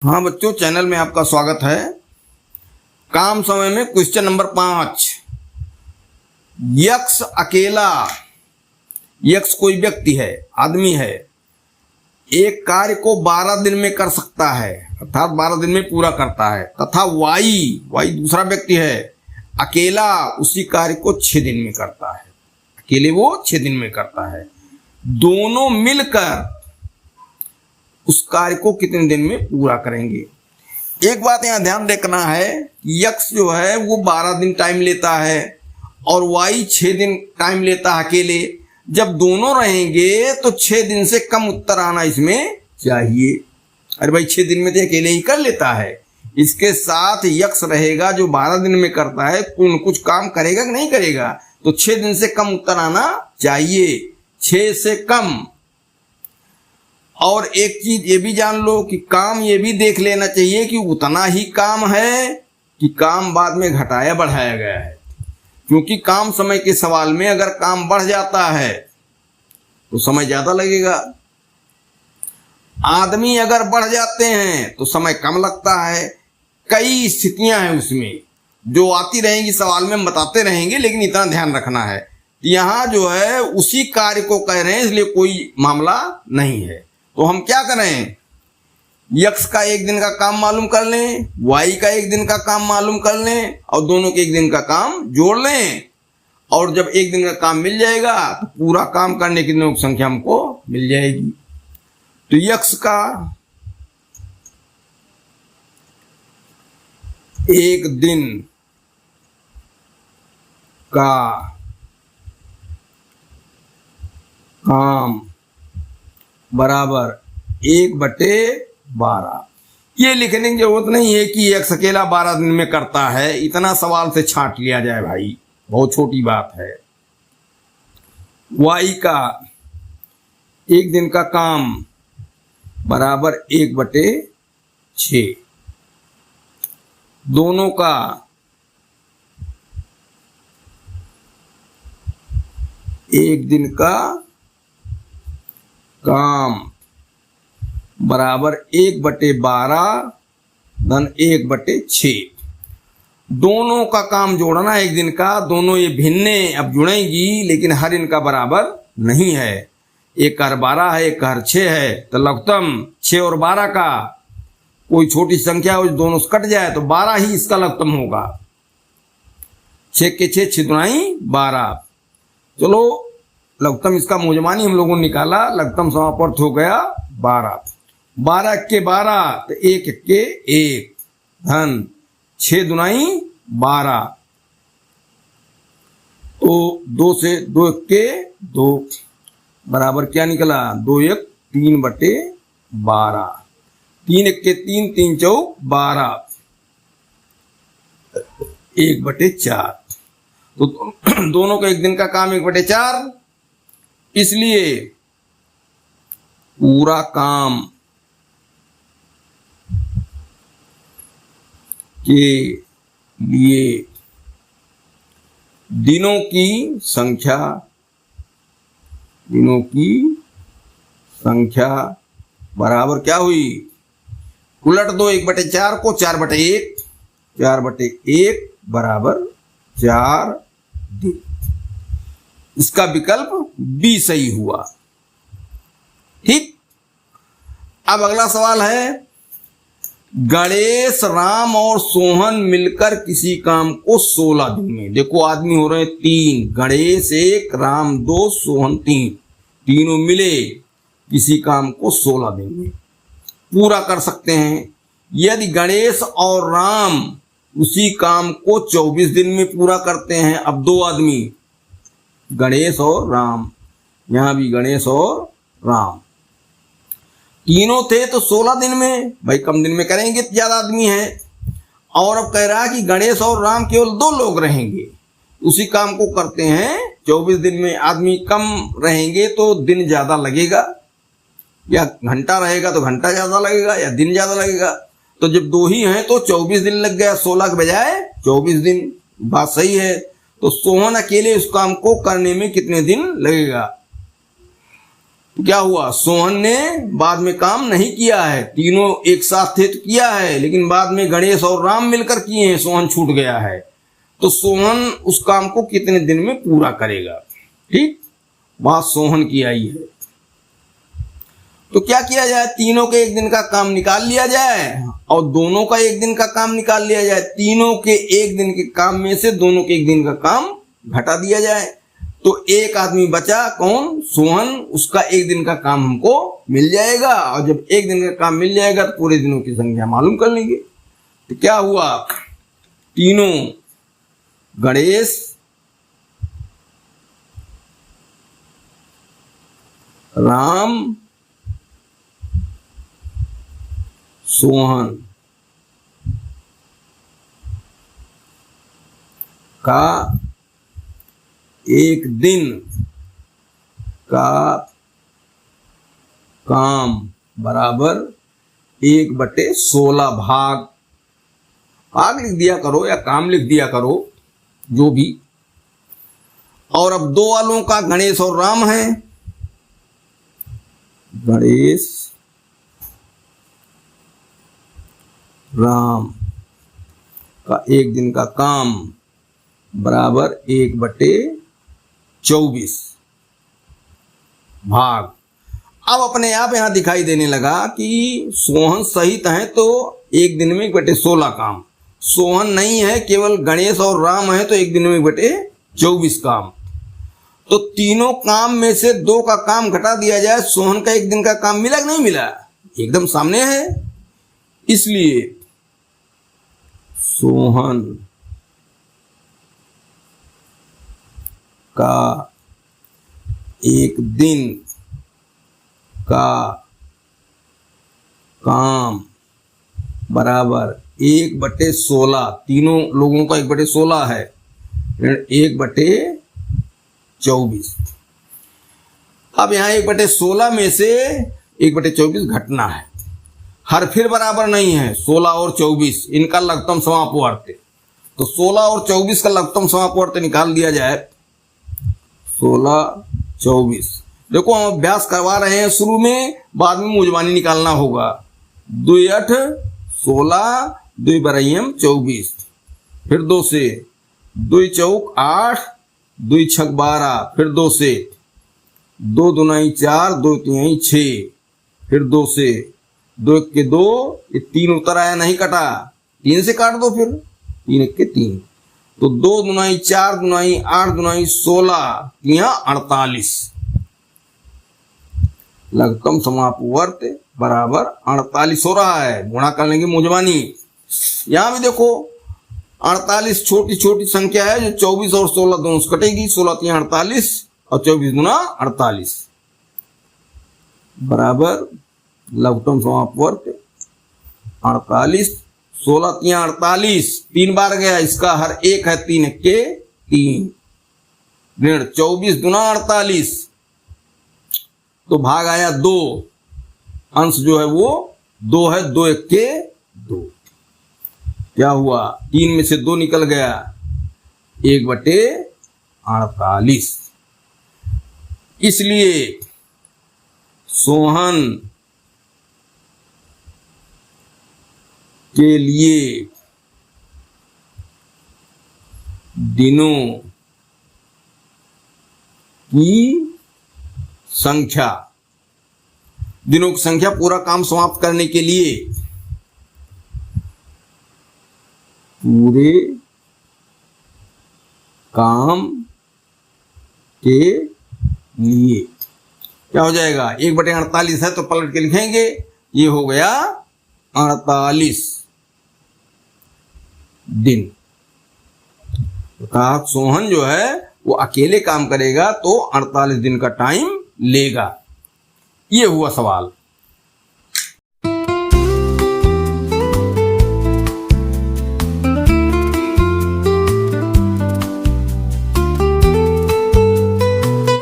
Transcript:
हाँ बच्चों, चैनल में आपका स्वागत है। काम समय में क्वेश्चन नंबर 5। यक्ष अकेला, यक्ष कोई व्यक्ति है, आदमी है, एक कार्य को 12 दिन में कर सकता है, अर्थात 12 दिन में पूरा करता है, तथा वाई दूसरा व्यक्ति है, अकेला उसी कार्य को 6 दिन में करता है। अकेले वो 6 दिन में करता है। दोनों मिलकर उस कार्य को कितने दिन में पूरा करेंगे। एक बात यहां ध्यान रखना है, यक्ष जो है वो 12 दिन टाइम लेता है और वाई 6 दिन टाइम लेता है अकेले। जब दोनों रहेंगे तो 6 दिन से कम उत्तर आना इसमें चाहिए। अरे भाई 6 दिन में तो अकेले ही कर लेता है। इसके साथ यक्ष रहेगा जो 12 दिन में करता है, कुछ काम करेगा कि नहीं करेगा, तो 6 दिन से कम उत्तर आना चाहिए, 6 से कम। और एक चीज ये भी जान लो कि काम ये भी देख लेना चाहिए कि उतना ही काम है कि काम बाद में घटाया बढ़ाया गया है। क्योंकि काम समय के सवाल में अगर काम बढ़ जाता है तो समय ज्यादा लगेगा, आदमी अगर बढ़ जाते हैं तो समय कम लगता है। कई स्थितियां हैं उसमें जो आती रहेंगी, सवाल में बताते रहेंगे, लेकिन इतना ध्यान रखना है यहां जो है उसी कार्य को कह रहे हैं, इसलिए कोई मामला नहीं है। तो हम क्या करें, यक्ष का 1 दिन का काम मालूम कर लें, वाई का 1 दिन का काम मालूम कर लें और दोनों के 1 दिन का काम जोड़ लें। और जब 1 दिन का काम मिल जाएगा तो पूरा काम करने की दिनों की संख्या हमको मिल जाएगी। तो यक्ष का 1 दिन का काम बराबर 1/12। ये लिखने की जरूरत नहीं है कि यक्ष अकेला 12 दिन में करता है, इतना सवाल से छांट लिया जाए भाई, बहुत छोटी बात है। वाई का 1 दिन का काम बराबर 1/6। दोनों का 1 दिन का काम बराबर 1/12 धन 1/6। दोनों का काम जोड़ना 1 दिन का, दोनों ये भिन्ने अब जुड़ेंगी लेकिन हर इनका बराबर नहीं है। एक का हर 12 है, एक का हर 6 है, तो लघुत्तम 6 और 12 का कोई छोटी संख्या हो, दोनों से कट जाए तो 12 ही इसका लघुत्तम होगा। 6 के 6, 6 दूनी 12। चलो लघुत्तम इसका मूजमानी हम लोगों ने निकाला, लघुत्तम समापर्त हो गया 12। 12 के 12 तो 1 के 1 धन 6 दूनी 12, तो 2 से 2 के 2 बराबर क्या निकला, 2 1 3/12। 3 1 के 3, 3 चौक 12, 1/4। तो दोनों का 1 दिन का काम 1/4, इसलिए पूरा काम के लिए दिनों की संख्या बराबर क्या हुई, उलट दो 1/4 को, 4/1, 4/1 बराबर 4 दिन। इसका विकल्प बी सही हुआ। ठीक, अब अगला सवाल है, गणेश, राम और सोहन मिलकर किसी काम को 16 दिन में, देखो आदमी हो रहे 3, गणेश 1, राम 2, सोहन 3, तीनों मिले किसी काम को 16 दिन में पूरा कर सकते हैं। यदि गणेश और राम उसी काम को 24 दिन में पूरा करते हैं, अब 2 आदमी, गणेश और राम, यहां भी गणेश और राम, तीनों थे तो 16 दिन में, भाई कम दिन में करेंगे, ज्यादा आदमी हैं। और अब कह रहा है कि गणेश और राम केवल 2 लोग रहेंगे, उसी काम को करते हैं 24 दिन में। आदमी कम रहेंगे तो दिन ज्यादा लगेगा, या घंटा रहेगा तो घंटा ज्यादा लगेगा, या दिन ज्यादा लगेगा। तो जब 2 ही हैं तो 24 दिन लग गया, 16 के बजाय 24 दिन। बात सही है। तो सोहन अकेले उस काम को करने में कितने दिन लगेगा, तो क्या हुआ, सोहन ने बाद में काम नहीं किया है, तीनों एक साथ थे तो किया है, लेकिन बाद में गणेश और राम मिलकर किए हैं, सोहन छूट गया है। तो सोहन उस काम को कितने दिन में पूरा करेगा। ठीक, बात सोहन की आई है। तो क्या किया जाए, तीनों के एक दिन का काम निकाल लिया जाए और दोनों का एक दिन का काम निकाल लिया जाए। तीनों के एक दिन के काम में से दोनों के एक दिन का काम घटा दिया जाए, तो एक आदमी बचा, कौन, सोहन, उसका एक दिन का काम हमको मिल जाएगा। और जब एक दिन का काम मिल जाएगा तो पूरे दिनों की संख्या मालूम कर लेंगे। तो क्या हुआ, तीनों गणेश, राम, सोहन का एक दिन का काम बराबर 1/16 भाग। भाग लिख दिया करो या काम लिख दिया करो, जो भी। और अब दो वालों का गणेश और राम है, गणेश राम का एक दिन का काम बराबर 1/24 भाग। अब अपने आप यहां दिखाई देने लगा कि सोहन सहित है तो एक दिन में 1/16 काम, सोहन नहीं है, केवल गणेश और राम है तो एक दिन में 1/24 काम। तो तीनों काम में से दो का काम घटा दिया जाए, सोहन का एक दिन का काम मिला कि नहीं मिला, एकदम सामने है। इसलिए सोहन का एक दिन का काम बराबर 1/16, तीनों लोगों का 1/16 है, 1/24। अब यहां 1/16 में से 1/24 घटना है, हर फिर बराबर नहीं है। 16 और 24 इनका लघुत्तम समापवर्त, तो 16 और 24 का लघुत्तम समापवर्त निकाल दिया जाए। 16, 24, देखो हम अभ्यास करवा रहे हैं शुरू में, बाद में मुजबानी निकालना होगा। 2 8 16, 2 बरैयम 24, फिर 2 से 2 चौक 8, 2 छक 12, फिर 2 से 2 दूनाई 4, 2 तिहाई 6, फिर 2 से 2 के 2, ये 3 उतर आया, नहीं कटा, 3 से काट दो, फिर 3 1 के 3, तो 2 दूनाई 4 दूनाई 8 दूनाई 16, यहाँ 48, लघुत्तम समापवर्त बराबर 48 हो रहा है। गुणा कर लेंगे मुजबानी। यहां भी देखो 48 छोटी छोटी संख्या है, जो 24 और 16 दोनों से कटेगी, 16 3 48 और 24 गुना 48 बराबर लघुत्तम समापवर्त 48, 16 3 48, 3 बार गया, इसका हर एक है 3 1 के 3, ऋण 24 गुना 48, तो भाग आया 2, अंश जो है वो 2 है, 2 1 के 2, क्या हुआ, 3 में से 2 निकल गया, 1/48। इसलिए सोहन के लिए दिनों की संख्या, दिनों की संख्या पूरा काम समाप्त करने के लिए, पूरे काम के लिए क्या हो जाएगा, 1/48 है तो पलट के लिखेंगे, ये हो गया 48 दिन। अर्थात सोहन जो है वो अकेले काम करेगा तो 48 दिन का टाइम लेगा। ये हुआ सवाल।